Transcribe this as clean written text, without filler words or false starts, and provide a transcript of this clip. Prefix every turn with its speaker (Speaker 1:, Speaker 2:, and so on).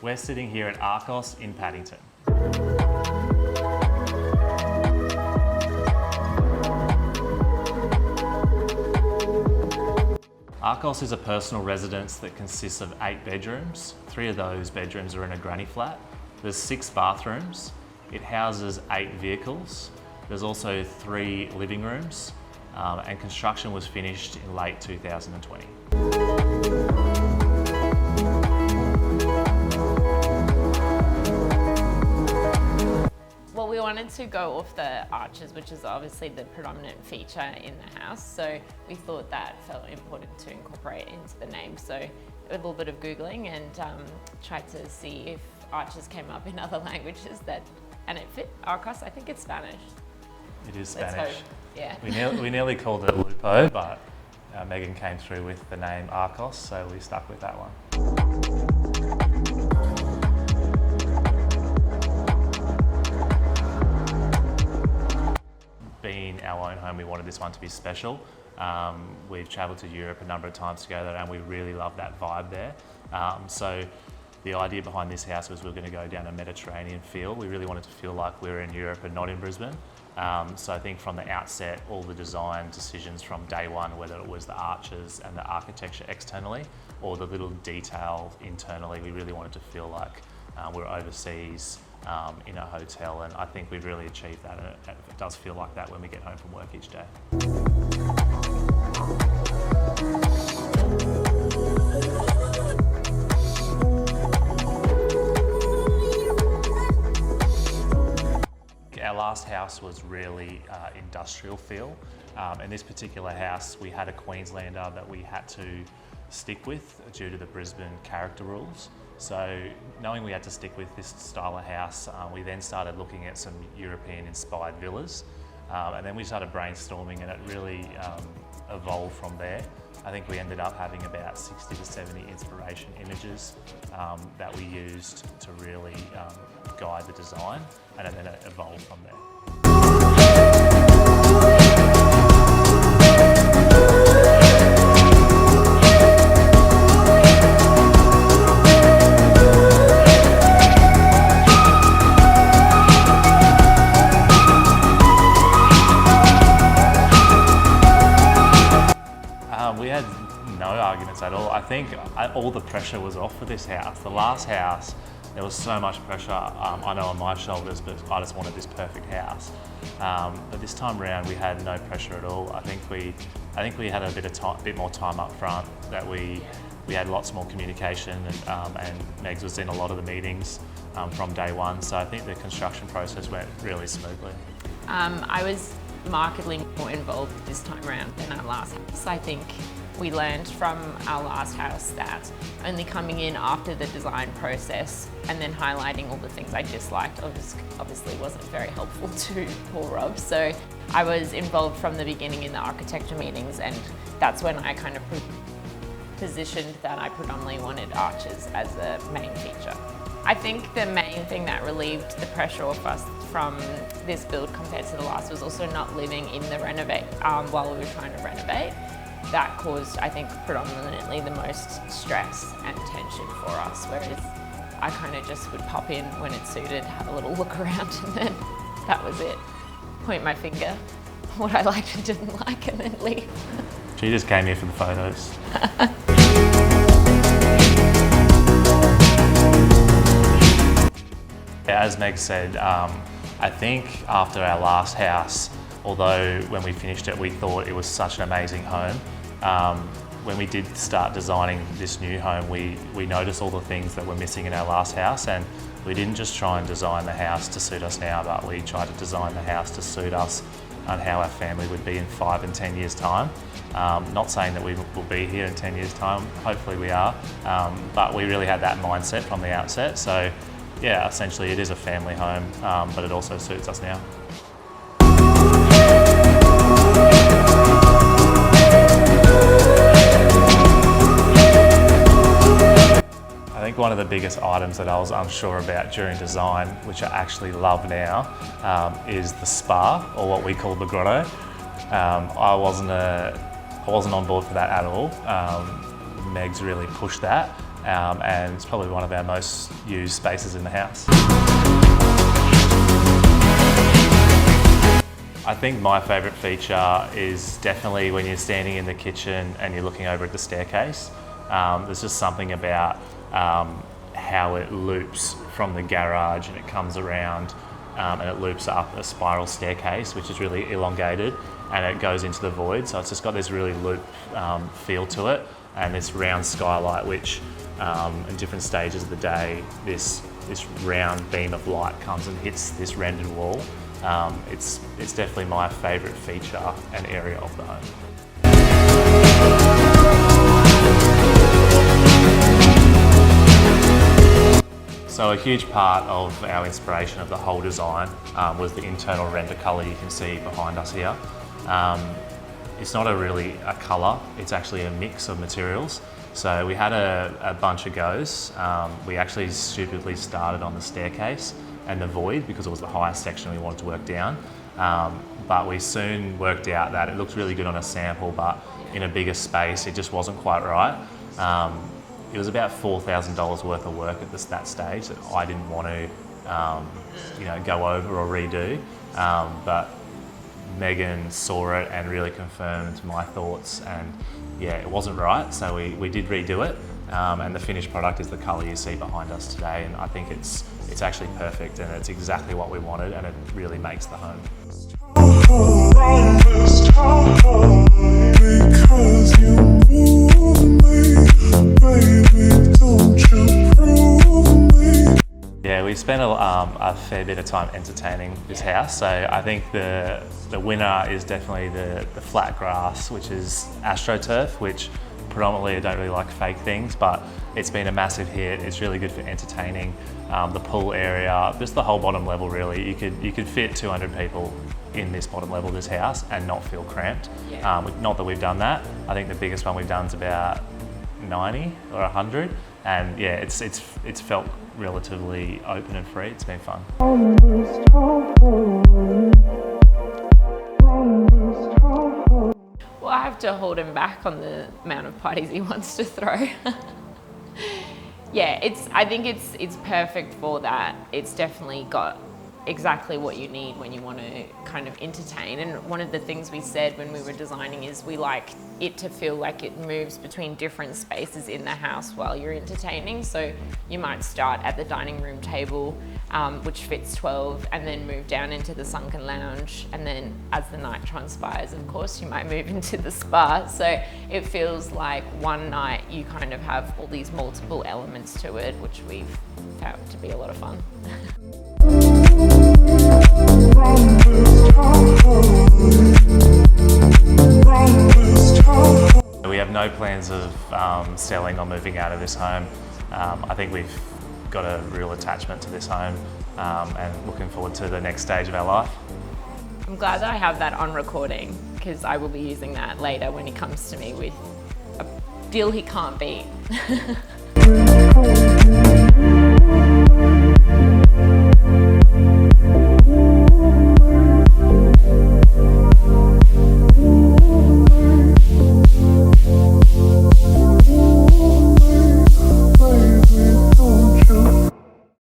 Speaker 1: We're sitting here at ARCOS in Paddington. ARCOS is a personal residence that consists of 8 bedrooms. 3 of those bedrooms are in a granny flat. There's 6 bathrooms. It houses 8 vehicles. There's also 3 living rooms, and construction was finished in late 2020.
Speaker 2: Well, we wanted to go off the arches, which is obviously the predominant feature in the house. So we thought that felt important to incorporate into the name. So a little bit of Googling and tried to see if arches came up in other languages and it fit. ARCOS, I think it's Spanish.
Speaker 1: It is
Speaker 2: Let's
Speaker 1: Spanish.
Speaker 2: hope. Yeah.
Speaker 1: We nearly called it Lupo, but Meghan came through with the name ARCOS, so we stuck with that one. Being our own home, we wanted this one to be special. We've travelled to Europe a number of times together and we really love that vibe there. So the idea behind this house was we were going to go down a Mediterranean feel. We really wanted to feel like we were in Europe and not in Brisbane. So I think from the outset, all the design decisions from day one, whether it was the arches and the architecture externally or the little detail internally, we really wanted to feel like we're overseas in a hotel, and I think we've really achieved that, and it does feel like that when we get home from work each day. Our last house was really industrial feel. In this particular house, we had a Queenslander that we had to stick with due to the Brisbane character rules. So knowing we had to stick with this style of house, we then started looking at some European-inspired villas. And then we started brainstorming and it really evolved from there. I think we ended up having about 60 to 70 inspiration images that we used to really guide the design, and then it evolved from there. We had no arguments at all. I think all the pressure was off for this house. The last house, there was so much pressure, I know on my shoulders, but I just wanted this perfect house. But this time around, we had no pressure at all. I think we had a bit more time up front, that we had lots more communication, and Megs was in a lot of the meetings from day one. So I think the construction process went really smoothly.
Speaker 2: I was markedly more involved this time around than our last house. I think we learned from our last house that only coming in after the design process and then highlighting all the things I disliked obviously wasn't very helpful to poor Rob. So I was involved from the beginning in the architecture meetings, and that's when I kind of positioned that I predominantly wanted arches as a main feature. I think the main thing that relieved the pressure off us from this build compared to the last was also not living in the renovate while we were trying to renovate. That caused, I think, predominantly the most stress and tension for us, whereas I kind of just would pop in when it suited, have a little look around, and then that was it. Point my finger, what I liked and didn't like, and then leave.
Speaker 1: She just came here for the photos. As Meg said, I think after our last house, although when we finished it we thought it was such an amazing home, when we did start designing this new home, we noticed all the things that were missing in our last house, and we didn't just try and design the house to suit us now, but we tried to design the house to suit us and how our family would be in 5 and 10 years' time. Not saying that we will be here in 10 years' time, hopefully we are, but we really had that mindset from the outset. So yeah, essentially it is a family home, but it also suits us now. I think one of the biggest items that I was unsure about during design, which I actually love now, is the spa, or what we call the grotto. I wasn't on board for that at all. Meg's really pushed that, and it's probably one of our most used spaces in the house. I think my favourite feature is definitely when you're standing in the kitchen and you're looking over at the staircase. There's just something about how it loops from the garage and it comes around and it loops up a spiral staircase, which is really elongated, and it goes into the void. So it's just got this really loop feel to it, and this round skylight, which in different stages of the day, this round beam of light comes and hits this rendered wall. It's definitely my favourite feature and area of the home. So a huge part of our inspiration of the whole design was the internal render colour you can see behind us here. It's not really a colour, it's actually a mix of materials. So we had a bunch of goes. We actually stupidly started on the staircase and the void because it was the highest section we wanted to work down. But we soon worked out that it looked really good on a sample, but in a bigger space it just wasn't quite right. It was about $4,000 worth of work at that stage that I didn't want to go over or redo. But Meghan saw it and really confirmed my thoughts, and yeah, it wasn't right, so we did redo it. And the finished product is the colour you see behind us today, and I think it's actually perfect and it's exactly what we wanted, and it really makes the home. Yeah, we spent a fair bit of time entertaining this house, so I think the winner is definitely the flat grass, which is AstroTurf, which predominantly I don't really like fake things, but it's been a massive hit. It's really good for entertaining. The pool area, just the whole bottom level really. You could fit 200 people in this bottom level of this house and not feel cramped.
Speaker 2: Yeah.
Speaker 1: Not that we've done that. I think the biggest one we've done is about 90 or 100, and yeah, it's felt relatively open and free. It's been fun.
Speaker 2: Well, I have to hold him back on the amount of parties he wants to throw. Yeah, I think it's perfect for that. It's definitely got exactly what you need when you want to kind of entertain. And one of the things we said when we were designing is we like it to feel like it moves between different spaces in the house while you're entertaining. So you might start at the dining room table, which fits 12, and then move down into the sunken lounge. And then as the night transpires, of course, you might move into the spa. So it feels like one night you kind of have all these multiple elements to it, which we've found to be a lot of fun.
Speaker 1: We have no plans of selling or moving out of this home. I think we've got a real attachment to this home and looking forward to the next stage of our life.
Speaker 2: I'm glad that I have that on recording, because I will be using that later when he comes to me with a deal he can't beat.